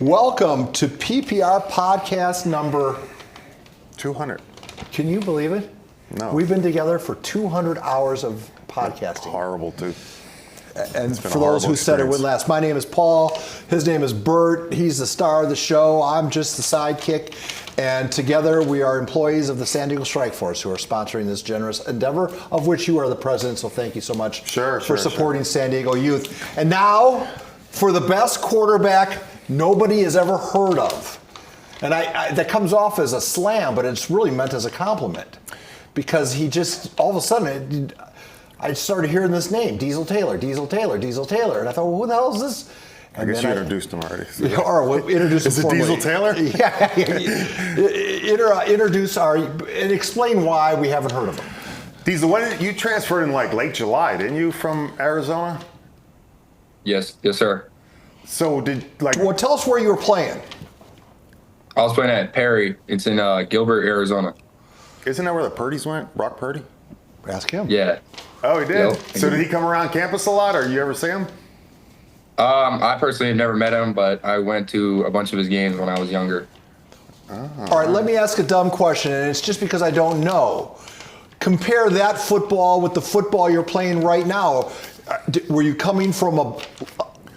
Welcome to PPR Podcast number 200. Can you believe it? No. We've been together for 200 hours of podcasting. Horrible, too. And for those who said it wouldn't last, my name is Paul. His name is Burt. He's the star of the show. I'm just the sidekick. And together we are employees of the San Diego Strike Force who are sponsoring this generous endeavor, of which you are the president. So thank you so much for supporting San Diego youth. And now for the best quarterback nobody has ever heard of. And I that comes off as a slam, but it's really meant as a compliment. Because he just, all of a sudden, I started hearing this name, Diesel Taylor. And I thought, well, who the hell is this? And I guess you introduced him already. So. Introduce him Is it Diesel Taylor? Yeah. Introduce and explain why we haven't heard of him. Diesel, when you transferred in like late July, didn't you, from Arizona? Yes, sir. So Well, tell us where you were playing. I was playing at Perry. It's in Gilbert, Arizona. Isn't that where the Purdy's went? Brock Purdy? Ask him. Yeah. Oh, he did? Yep. So did he come around campus a lot, or you ever see him? I personally have never met him, but I went to a bunch of his games when I was younger. All right, let me ask a dumb question, and it's just because I don't know. Compare that football with the football you're playing right now. Were you coming from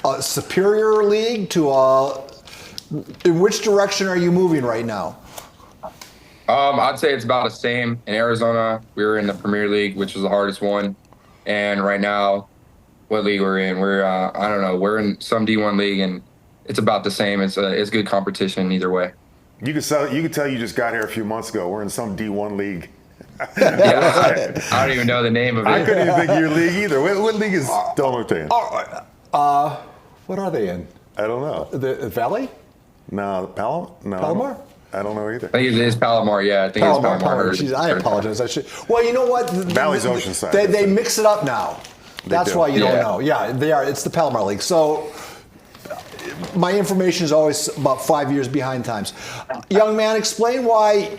a superior league to in which direction are you moving right now? I'd say it's about the same. In Arizona, we were in the Premier League, which was the hardest one. And right now, what league we're in? We're I don't know. We're in some D1 league, and it's about the same. It's good competition either way. You could tell you just got here a few months ago. We're in some D1 league. Yeah, I don't even know the name of it. I couldn't even think of your league either. What league is Norte in? What are they in? I don't know. The Valley? No, Palomar? I don't know either. I think it is Palomar. Yeah, I think it's Palomar. Jeez, I apologize. Well, you know what? Valley's Oceanside. They mix it up now. That's why you don't know. Yeah, they are. It's the Palomar League. So my information is always about 5 years behind times. Young man, explain why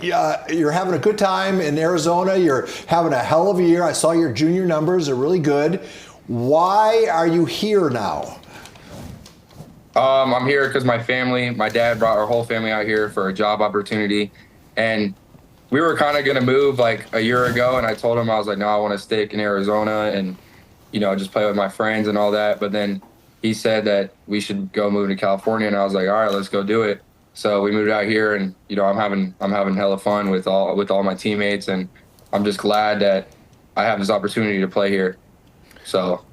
you're having a good time in Arizona. You're having a hell of a year. I saw your junior numbers are really good. Why are you here now? I'm here because my dad brought our whole family out here for a job opportunity. And we were kind of going to move like a year ago. And I told him, I was like, no, I want to stick in Arizona and, just play with my friends and all that. But then he said that we should go move to California. And I was like, all right, let's go do it. So we moved out here and, I'm having hella fun with all my teammates. And I'm just glad that I have this opportunity to play here. So,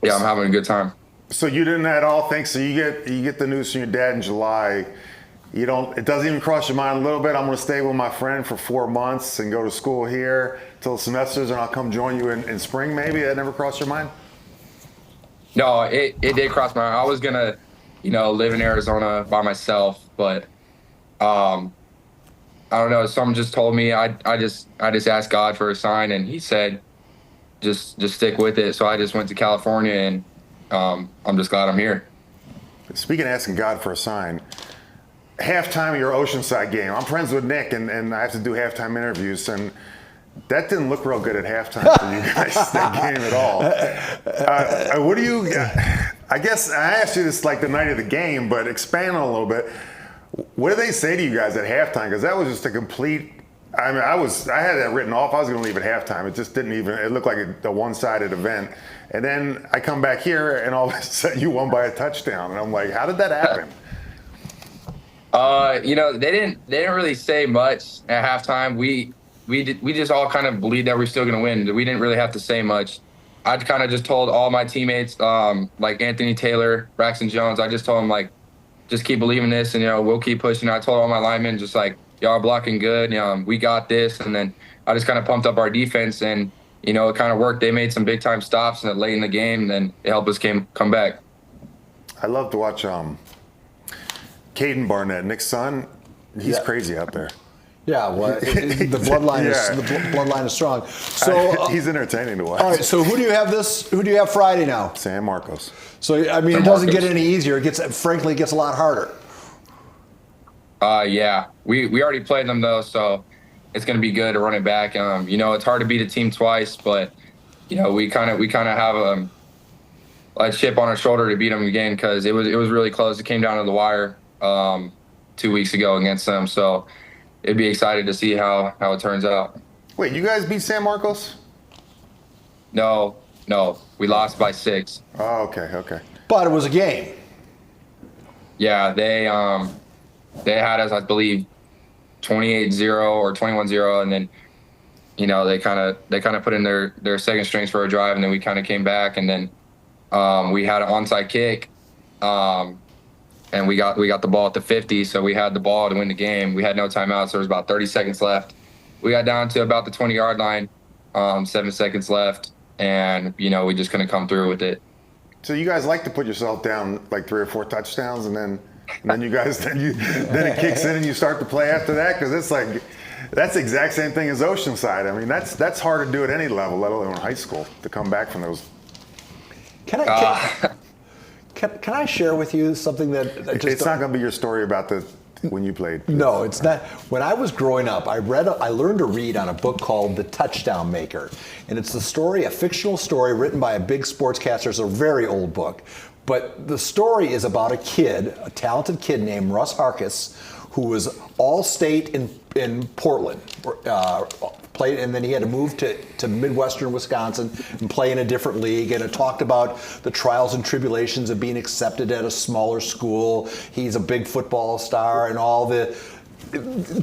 yeah, I'm having a good time. So you didn't at all think, so you get the news from your dad in July, it doesn't even cross your mind a little bit, I'm going to stay with my friend for 4 months and go to school here till semesters and I'll come join you in spring maybe? That never crossed your mind? No, it did cross my mind. I was going to, live in Arizona by myself, but I don't know, someone just told me, I just asked God for a sign and he said, just stick with it. So I just went to California and I'm just glad I'm here. Speaking of asking God for a sign, halftime of your Oceanside game. I'm friends with Nick, and I have to do halftime interviews, and that didn't look real good at halftime for you guys, that game at all. What do you, I guess I asked you this like the night of the game, but expand on it a little bit. What did they say to you guys at halftime? Because that was just a complete, I had that written off. I was going to leave at halftime. It just didn't even, it looked like a one-sided event. And then I come back here, and all of a sudden you won by a touchdown. And I'm like, how did that happen? They didn't really say much at halftime. We just all kind of believed that we're still going to win. We didn't really have to say much. I kind of just told all my teammates, like Anthony Taylor, Braxton Jones, I just told them, like, just keep believing this, and, we'll keep pushing. I told all my linemen, just like, y'all are blocking good, we got this. And then I just kind of pumped up our defense, and, it kind of worked. They made some big-time stops and late in the game, and then it helped us come back. I love to watch Caden Barnett, Nick's son. He's crazy out there. Yeah, well, the bloodline is strong. So he's entertaining to watch. All right, so who do you have Friday now? San Marcos. So it doesn't get any easier. It gets a lot harder. Yeah, we already played them though, so it's going to be good to run it back. It's hard to beat a team twice, but we kind of have a chip on our shoulder to beat them again because it was really close. It came down to the wire. 2 weeks ago against them. So it'd be excited to see how it turns out. Wait, you guys beat San Marcos? No, we lost by 6. Oh, okay. But it was a game. Yeah, they had us, I believe, 28-0 or 21-0, and then they kind of put in their second strings for a drive, and then we kind of came back, and then we had an onside kick, and we got the ball at the 50, so we had the ball to win the game. We had no timeouts. There was about 30 seconds left. We got down to about the 20-yard line, 7 seconds left, and we just couldn't come through with it. So you guys like to put yourself down like 3 or 4 touchdowns, and then you guys then it kicks in and you start to play after that, because it's like that's the exact same thing as Oceanside. I mean, that's hard to do at any level, let alone high school, to come back from those. Can I share with you something that it's not going to be your story about when you played. No, it's not. When I was growing up, I learned to read on a book called The Touchdown Maker. And it's a fictional story written by a big sportscaster. It's a very old book. But the story is about a talented kid named Russ Harkis, who was all-state in Portland, played, and then he had to move to Midwestern Wisconsin and play in a different league. And it talked about the trials and tribulations of being accepted at a smaller school. He's a big football star and all the.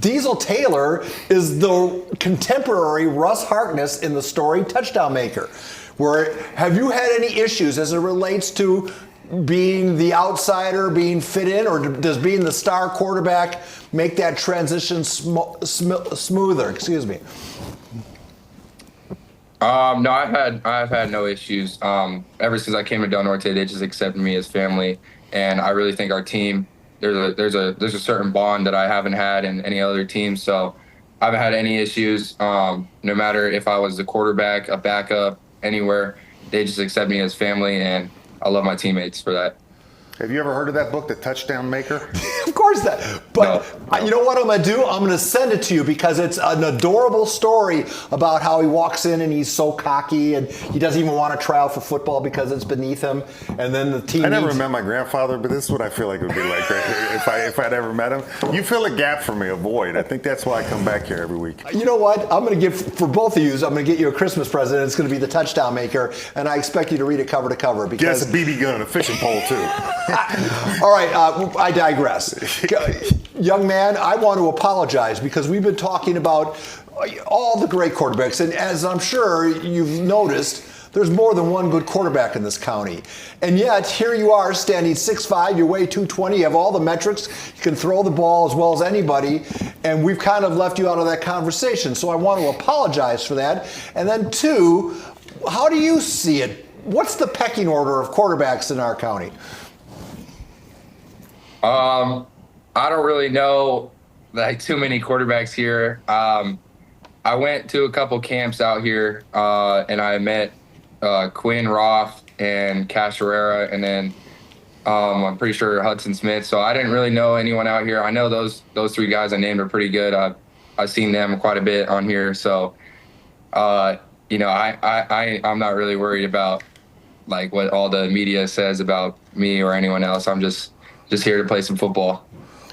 Diesel Taylor is the contemporary Russ Harkness in the story Touchdown Maker. Have you had any issues as it relates to being the outsider, being fit in, or does being the star quarterback make that transition smoother? Excuse me. No, I've had no issues. Ever since I came to Del Norte, they just accepted me as family, and I really think our team, there's a certain bond that I haven't had in any other team. So I haven't had any issues. No matter if I was the quarterback, a backup, anywhere, they just accept me as family, and I love my teammates for that. Have you ever heard of that book, The Touchdown Maker? Of course that. But no. You know what I'm going to do? I'm going to send it to you because it's an adorable story about how he walks in and he's so cocky and he doesn't even want to try out for football because it's beneath him. And then the team. I never met my grandfather, but this is what I feel like it would be like right here if I'd ever met him. You fill a gap for me, a void. I think that's why I come back here every week. You know what? I'm going to give, for both of you, I'm going to get you a Christmas present. It's going to be The Touchdown Maker, and I expect you to read it cover to cover. Because yes, a BB gun, a fishing pole, too. All right, I digress. Young man, I want to apologize because we've been talking about all the great quarterbacks, and as I'm sure you've noticed, there's more than one good quarterback in this county. And yet, here you are standing 6'5", you weigh 220, you have all the metrics, you can throw the ball as well as anybody, and we've kind of left you out of that conversation. So I want to apologize for that. And then two, how do you see it? What's the pecking order of quarterbacks in our county? I don't really know too many quarterbacks here. I went to a couple camps out here, and I met Quinn Roth and Cash Herrera, and then I'm pretty sure Hudson Smith. So I didn't really know anyone out here. I know those 3 guys I named are pretty good. I've seen them quite a bit on here. So I'm not really worried about like what all the media says about me or anyone else. I'm just here to play some football.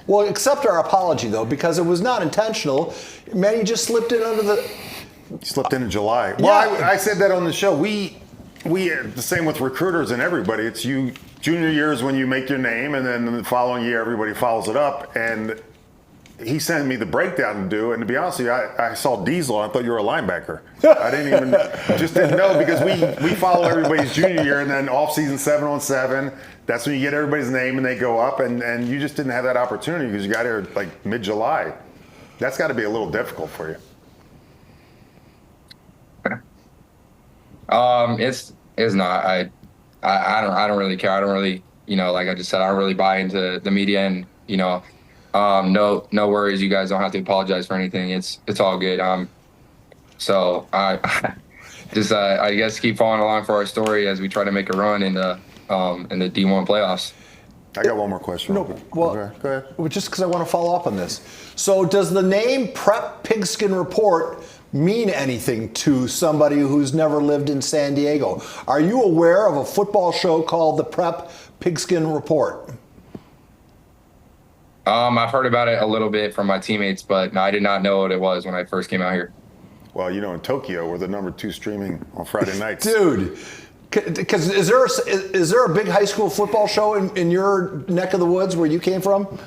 Well, accept our apology, though, because it was not intentional. Man, you just slipped in under the... Slipped in July. Well, I said that on the show. We the same with recruiters and everybody. It's you, junior year is when you make your name, and then the following year, everybody follows it up. And he sent me the breakdown to do, and to be honest with you, I saw Diesel, and I thought you were a linebacker. I didn't know, because we follow everybody's junior year, and then off-season 7-on-7, that's when you get everybody's name and they go up, and you just didn't have that opportunity because you got here like mid-July. That's got to be a little difficult for you. It's not. I don't really care. I don't really, like I just said, I don't really buy into the media, and no worries. You guys don't have to apologize for anything. It's all good. So I just I guess keep following along for our story as we try to make a run in the D1 playoffs. I got one more question. No, well, go ahead. Well, just because I want to follow up on this. So does the name Prep Pigskin Report mean anything to somebody who's never lived in San Diego? Are you aware of a football show called the Prep Pigskin Report? I've heard about it a little bit from my teammates, but no, I did not know what it was when I first came out here. Well, in Tokyo, we're the #2 streaming on Friday nights. Dude, because is there a big high school football show in your neck of the woods where you came from?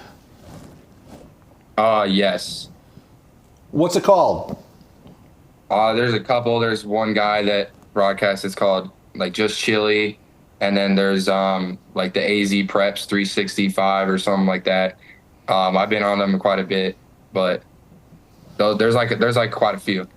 Yes. What's it called? There's a couple. There's one guy that broadcasts. It's called like Just Chili, and then there's like the AZ Preps 365 or something like that. I've been on them quite a bit, but there's like quite a few.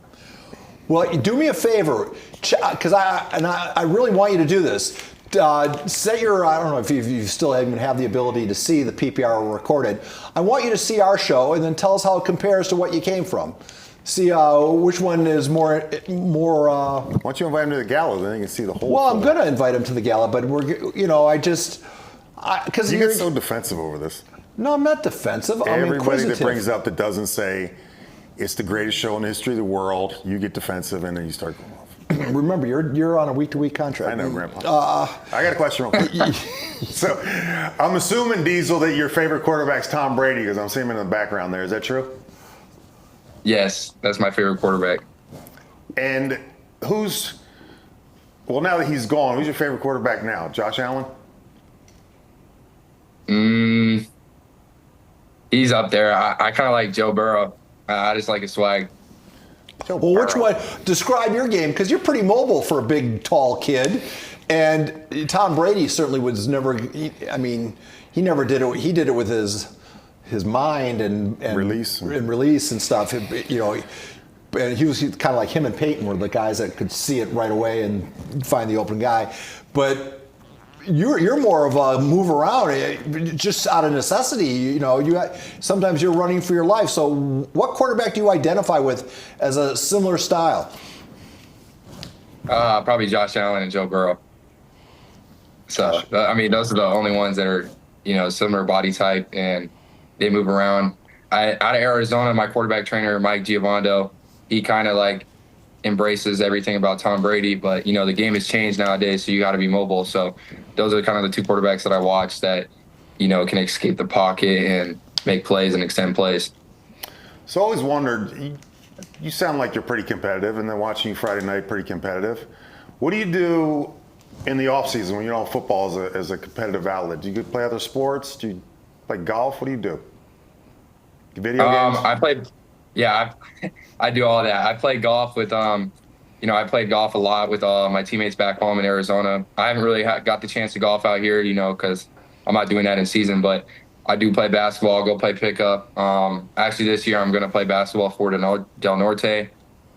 Well, do me a favor, because I really want you to do this. Set your, I don't know if you still even have the ability to see the PPR recorded. I want you to see our show and then tell us how it compares to what you came from. See which one is more. Why don't you invite him to the gala? Then you can see the whole. Well, I'm going to invite him to the gala, but because you get so defensive over this. No, I'm not defensive. Everybody that brings up that doesn't say it's the greatest show in the history of the world, you get defensive and then you start going off. Remember, you're on a week-to-week contract. I know, Grandpa. I got a question real quick. So, I'm assuming, Diesel, that your favorite quarterback's Tom Brady because I'm seeing him in the background there. Is that true? Yes, that's my favorite quarterback. And now that he's gone, who's your favorite quarterback now? Josh Allen? He's up there. I kind of like Joe Burrow. I just like his swag. Well, which one? Describe your game, because you're pretty mobile for a big, tall kid. And Tom Brady certainly was never. He never did it. He did it with his mind and release and stuff. And he was kind of like him and Peyton were the guys that could see it right away and find the open guy. But you're more of a move around, just out of necessity. Sometimes you're running for your life. So, what quarterback do you identify with as a similar style? Probably Josh Allen and Joe Burrow. So, those are the only ones that are, similar body type and they move around. Out of Arizona, my quarterback trainer, Mike Giovando, he kind of like embraces everything about Tom Brady, but the game has changed nowadays, so you got to be mobile. So those are kind of the two quarterbacks that I watch that can escape the pocket and make plays and extend plays. So I always wondered, you sound like you're pretty competitive, and then watching you Friday night, pretty competitive. What do you do in the off season when you're on football as a competitive outlet? Do you play other sports? Do you play golf? What do you do? Video games? I do all that. I play golf with, I played golf a lot with my teammates back home in Arizona. I haven't really got the chance to golf out here, because I'm not doing that in season, but I do play basketball, go play pickup. Actually, this year I'm going to play basketball for Del Norte.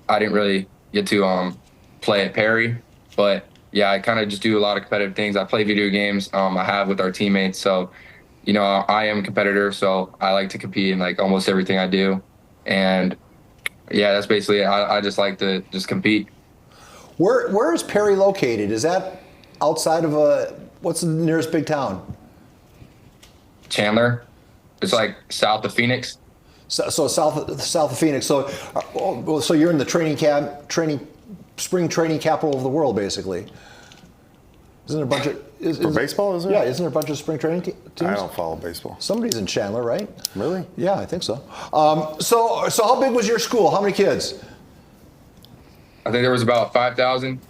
I didn't really get to play at Perry, but yeah, I kind of just do a lot of competitive things. I play video games. I have with our teammates. So, I am a competitor, so I like to compete in like almost everything I do. And yeah, that's basically it. I just like to just compete. Where is Perry located? Is that outside of what's the nearest big town? Chandler. It's like south of Phoenix. So south of Phoenix. So you're in the spring training capital of the world, basically. Isn't there a bunch of for baseball? Is there? Yeah, isn't there a bunch of spring training teams? I don't follow baseball. Somebody's in Chandler, right? Really? Yeah, I think so. So how big was your school? How many kids? I think there was about 5,000.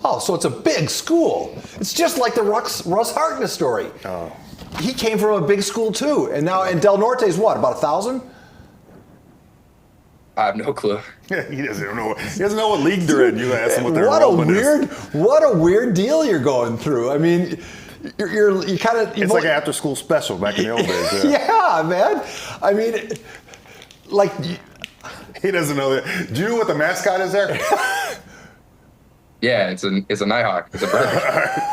Oh, so it's a big school. It's just like the Russ Hartnett story. Oh. He came from a big school too, and Del Norte is what, about 1,000? I have no clue. He doesn't know. He doesn't know what league they're in. You ask him what their enrollment is. What a weird deal you're going through. I mean, you kind of. It's like an after-school special back in the old days. Yeah, man. I mean, like. He doesn't know that. Do you know what the mascot is there? Yeah, it's a Nighthawk. It's a bird.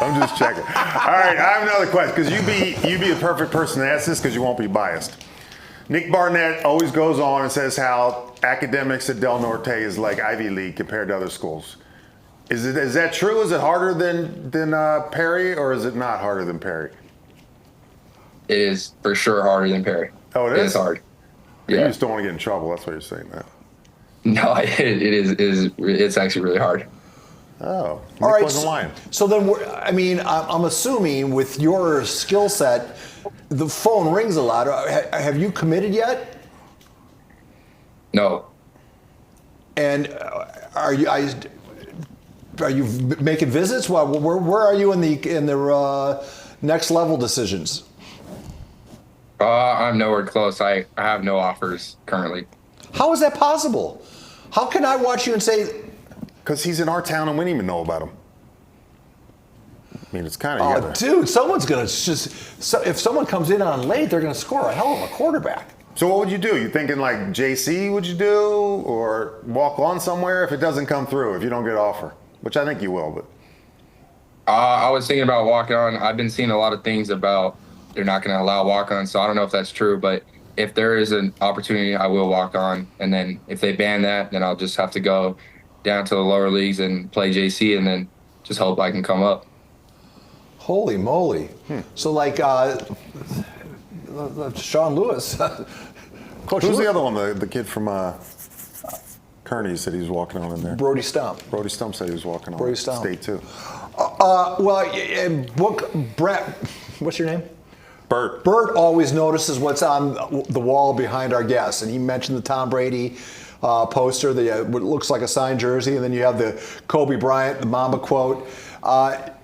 I'm just checking. All right, I have another question because you'd be the perfect person to ask this because you won't be biased. Nick Barnett always goes on and says how academics at Del Norte is like Ivy League compared to other schools. Is that true? Is it harder than Perry, or is it not harder than Perry? It is for sure harder than Perry. Oh, it is? It is hard. You Yeah. just don't want to get in trouble. That's why you're saying that. No, it's actually really hard. Oh, Nick All right, wasn't lying. So then, I'm assuming with your skill set, The phone rings a lot. Have you committed yet? No. And are you making visits? Well, where are you in the next level decisions? I'm nowhere close. I have no offers currently. How is that possible? How can I watch you and say? Because he's in our town and we didn't even know about him. I mean, it's kind of. Oh, dude, someone's gonna if someone comes in on late, they're gonna score a hell of a quarterback. So what would you do? You thinking like JC would you do, or walk on somewhere if it doesn't come through, if you don't get an offer, which I think you will, but. I was thinking about walking on. I've been seeing a lot of things about they're not going to allow walk-on, so I don't know if that's true, but if there is an opportunity, I will walk on. And then if they ban that, then I'll just have to go down to the lower leagues and play JC and then just hope I can come up. Holy moly. So like Sean Lewis. Coach Who's Lewis? The other one, the kid from Kearney said he was walking on in there? Brody Stump. Brody Stump said he was walking on. Brody Stump. State too. Brett, what's your name? Burt. Burt always notices what's on the wall behind our guests, and he mentioned the Tom Brady poster, what looks like a signed jersey, and then you have the Kobe Bryant, the Mamba quote.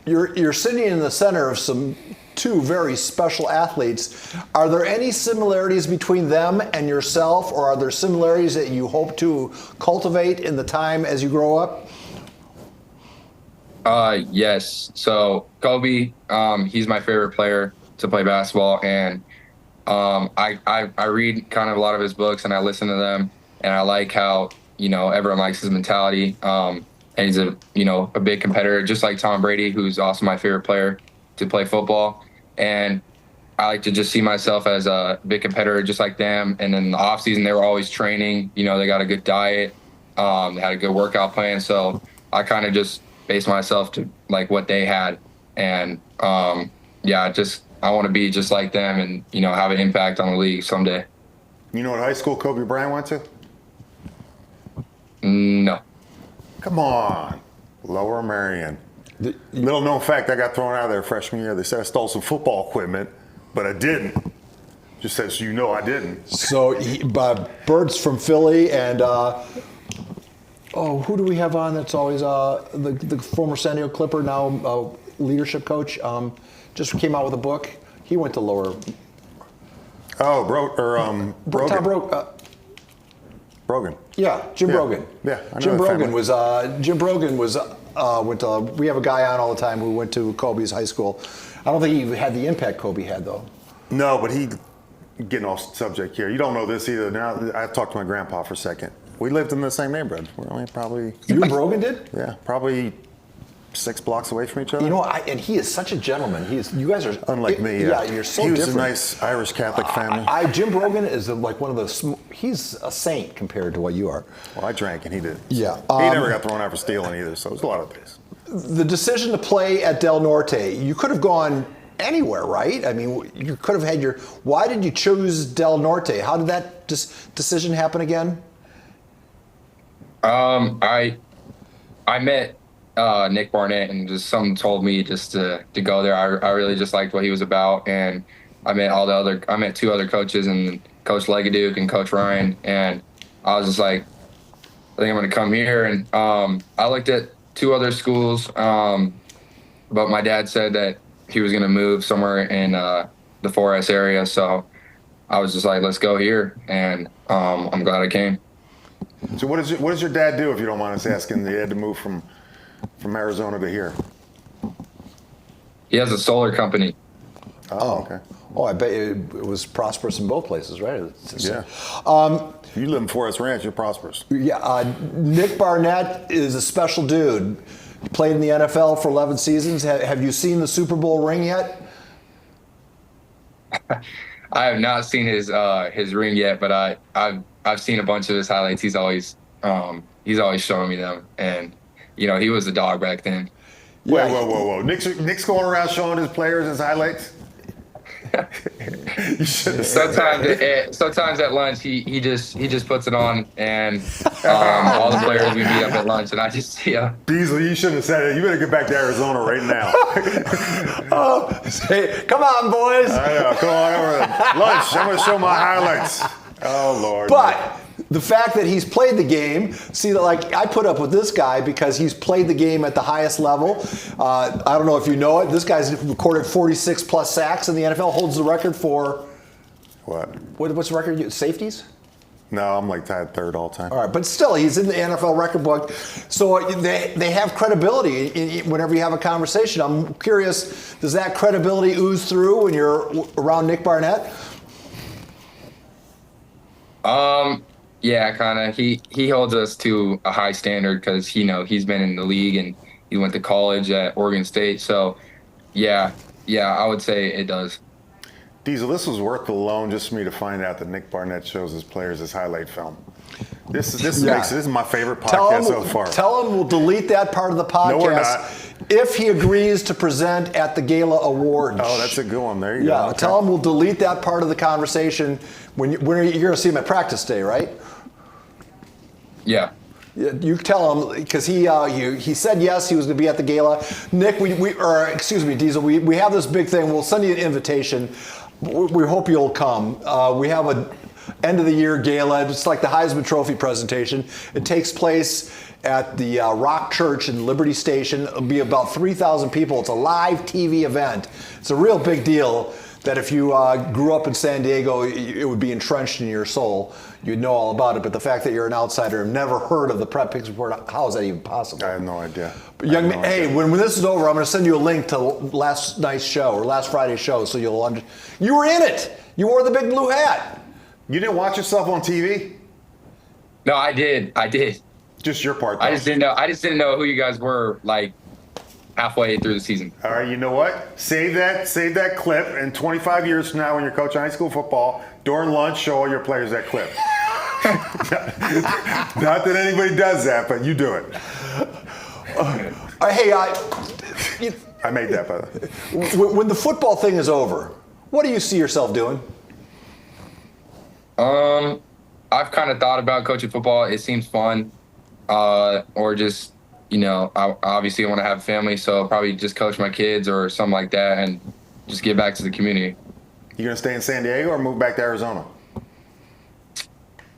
You're sitting in the center of two very special athletes. Are there any similarities between them and yourself, or are there similarities that you hope to cultivate in the time as you grow up? Yes. So Kobe, he's my favorite player to play basketball, and I read kind of a lot of his books and I listen to them, and I like how everyone likes his mentality. And he's a big competitor, just like Tom Brady, who's also my favorite player to play football. And I like to just see myself as a big competitor, just like them. And in the off season, they were always training. They got a good diet. They had a good workout plan. So I kind of just base myself to like what they had. And I want to be just like them and, have an impact on the league someday. You know what high school Kobe Bryant went to? No. Come on. Lower Marion. Little known fact, I got thrown out of there freshman year. They said I stole some football equipment, but I didn't. Just says I didn't. So Burt's from Philly, and who do we have on that's always the former San Diego Clipper, now leadership coach, just came out with a book. He went to lower. Brogan. Tom Brogan. Yeah, Jim Brogan. Yeah, I know Jim Brogan family. was went to. We have a guy on all the time who went to Kobe's high school. I don't think he had the impact Kobe had though. No, but he getting off subject here. You don't know this either. Now I talked to my grandpa for a second. We lived in the same neighborhood. We're only probably. You and Brogan did? Yeah, probably 6 blocks away from each other. And he is such a gentleman. You guys are unlike me. Yeah, you're so different. He was different. a nice Irish Catholic family. Jim Brogan is like one of the. He's a saint compared to what you are. Well, I drank and he did. Yeah, he never got thrown out for stealing either. So it was a lot of things. The decision to play at Del Norte, you could have gone anywhere, right? I mean, you could have had your. Why did you choose Del Norte? How did that decision happen again? I met Nick Barnett, and just someone told me just to go there. I really just liked what he was about, and I met 2 other coaches, and Coach Legaduke and Coach Ryan, and I was just like, I think I'm going to come here. And I looked at 2 other schools, but my dad said that he was going to move somewhere in the 4S area, so I was just like, let's go here, and I'm glad I came. So what does your dad do, if you don't mind us asking? He had to move from Arizona to here. He has a solar company. Oh, okay. Oh, I bet it was prosperous in both places, right? Yeah. You live in Forest Ranch, you're prosperous. Yeah. Nick Barnett is a special dude. He played in the NFL for 11 seasons. Have you seen the Super Bowl ring yet? I have not seen his ring yet, but I've seen a bunch of his highlights. He's always showing me them, and he was a dog back then. Wait, whoa. Nick's going around showing his players his highlights? Sometimes at lunch he just puts it on, and all the players we meet up at lunch, and I just see him. Diesel, you shouldn't have said it. You better get back to Arizona right now. Hey, come on, boys. I know. Come on over to lunch. I'm going to show my highlights. Oh, Lord. But the fact that he's played the game, see, like I put up with this guy because he's played the game at the highest level. I don't know if you know it. This guy's recorded 46 plus sacks in the NFL, holds the record for what's the record? Safeties? No, I'm like tied third all time. All right, but still, he's in the NFL record book. So they have credibility whenever you have a conversation. I'm curious, does that credibility ooze through when you're around Nick Barnett? Yeah, kind of. He holds us to a high standard because he's been in the league and he went to college at Oregon State. So, yeah, I would say it does. Diesel, this was worth the loan just for me to find out that Nick Barnett shows his players his highlight film. This is my favorite podcast so far. Tell him we'll delete that part of the podcast. No, we're not. If he agrees to present at the Gala Awards. Oh, that's a good one. There you go. Yeah, Okay. tell him we'll delete that part of the conversation when you're going to see him at practice day, right? Yeah. You tell him, because he said yes, he was going to be at the gala. Nick, Diesel, we have this big thing. We'll send you an invitation. We hope you'll come. We have a end of the year gala. It's like the Heisman Trophy presentation. It takes place at the Rock Church in Liberty Station. It'll be about 3,000 people. It's a live TV event. It's a real big deal that if you grew up in San Diego, it would be entrenched in your soul. You'd know all about it. But the fact that you're an outsider and never heard of the Prep Picks Report, how is that even possible? I have no idea. But when this is over, I'm going to send you a link to last night's show or last Friday's show, so you'll you were in it. You wore the big blue hat. You didn't watch yourself on TV? No, I did. Just your part, though. I just didn't know who you guys were, like, halfway through the season. All right, you know what? Save that clip, and 25 years from now when you're coaching high school football, during lunch, show all your players that clip. Not that anybody does that, but you do it. I made that, by the way. When the football thing is over, what do you see yourself doing? I've kind of thought about coaching football. It seems fun. Or just, I obviously want to have a family, so I'll probably just coach my kids or something like that and just get back to the community. You going to stay in San Diego or move back to Arizona?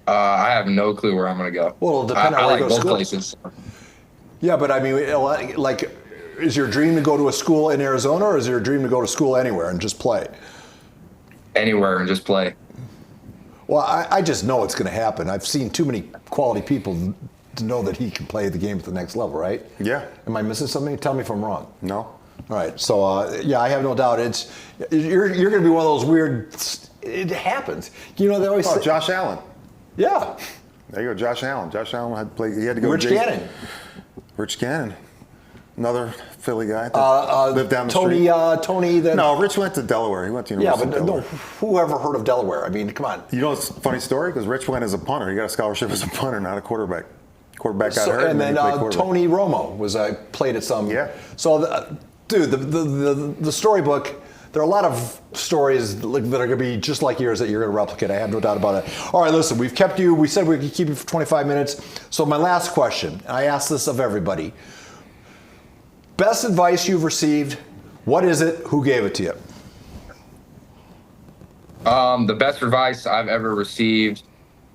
I have no clue where I'm going to go. Well, it'll depend on where you go to school. Places. Yeah, but I mean, like, is your dream to go to a school in Arizona, or is your dream to go to school anywhere and just play? Anywhere and just play. Well, I just know it's going to happen. I've seen too many quality people to know that he can play the game at the next level, right? Yeah. Am I missing something? Tell me if I'm wrong. No. All right. So, I have no doubt. You're going to be one of those weird. It happens. They always say, Josh Allen. Yeah. There you go, Josh Allen. Josh Allen had to play. He had to go. Rich Gannon. Rich Gannon. Another Philly guy that lived down the street. Tony. No, Rich went to Delaware. He went to University of Delaware. Who ever heard of Delaware? I mean, come on. You know, it's a funny story because Rich went as a punter. He got a scholarship as a punter, not a quarterback. Quarterback got hurt, and then Tony Romo played at some. Yeah. So, the storybook. There are a lot of stories that are going to be just like yours that you're going to replicate. I have no doubt about it. All right, listen, we've kept you. We said we could keep you for 25 minutes. So my last question, and I ask this of everybody. Best advice you've received, what is it? Who gave it to you? The best advice I've ever received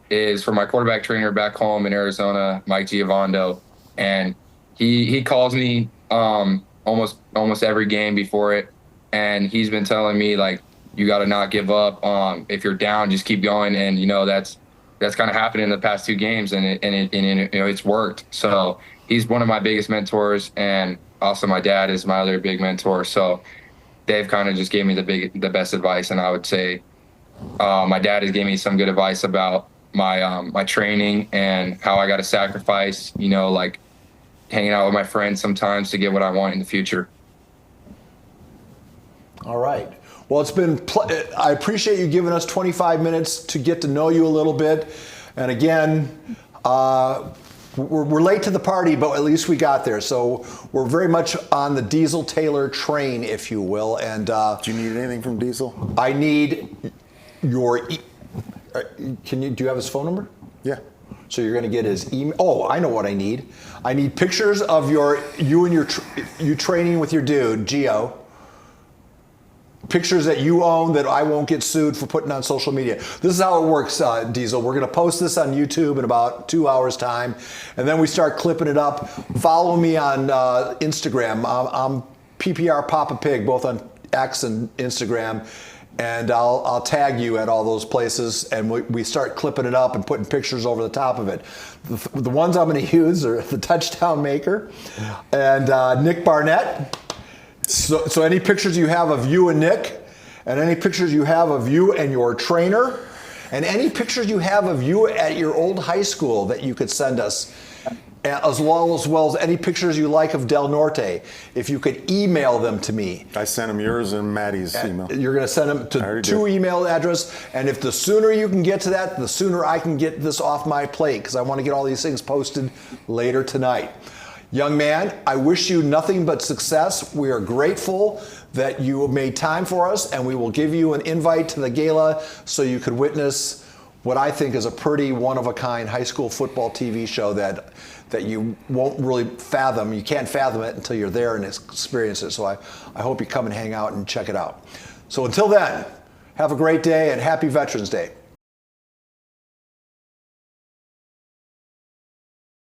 is from my quarterback trainer back home in Arizona, Mike Giovando. And he calls me almost every game before it. And he's been telling me, like, you got to not give up. If you're down, just keep going. And, that's kind of happened in the past two games, and it's worked. So he's one of my biggest mentors, and also my dad is my other big mentor. So they've kind of just gave me the best advice. And I would say my dad has gave me some good advice about my training and how I got to sacrifice, like hanging out with my friends sometimes to get what I want in the future. All right. Well, it's been. I appreciate you giving us 25 minutes to get to know you a little bit. And again, we're late to the party, but at least we got there. So we're very much on the Diesel Taylor train, if you will. And do you need anything from Diesel? I need your. Do you have his phone number? Yeah. So you're going to get his email. Oh, I know what I need. I need pictures of you training with your dude, Gio. Pictures that you own that I won't get sued for putting on social media. This is how it works, Diesel. We're going to post this on YouTube in about 2 hours' time, and then we start clipping it up. Follow me on Instagram. I'm PPR Papa Pig, both on X and Instagram, and I'll tag you at all those places, and we start clipping it up and putting pictures over the top of it. The ones I'm going to use are the touchdown maker and Nick Barnett. So any pictures you have of you and Nick, and any pictures you have of you and your trainer, and any pictures you have of you at your old high school that you could send us, as well as any pictures you like of Del Norte, if you could email them to me. I sent him yours and Maddie's email. You're going to send them to 2 email address, and if the sooner you can get to that, the sooner I can get this off my plate, because I want to get all these things posted later tonight. Young man, I wish you nothing but success. We are grateful that you made time for us, and we will give you an invite to the gala so you could witness what I think is a pretty one-of-a-kind high school football TV show that you won't really fathom. You can't fathom it until you're there and experience it. So I hope you come and hang out and check it out. So until then, have a great day and happy Veterans Day.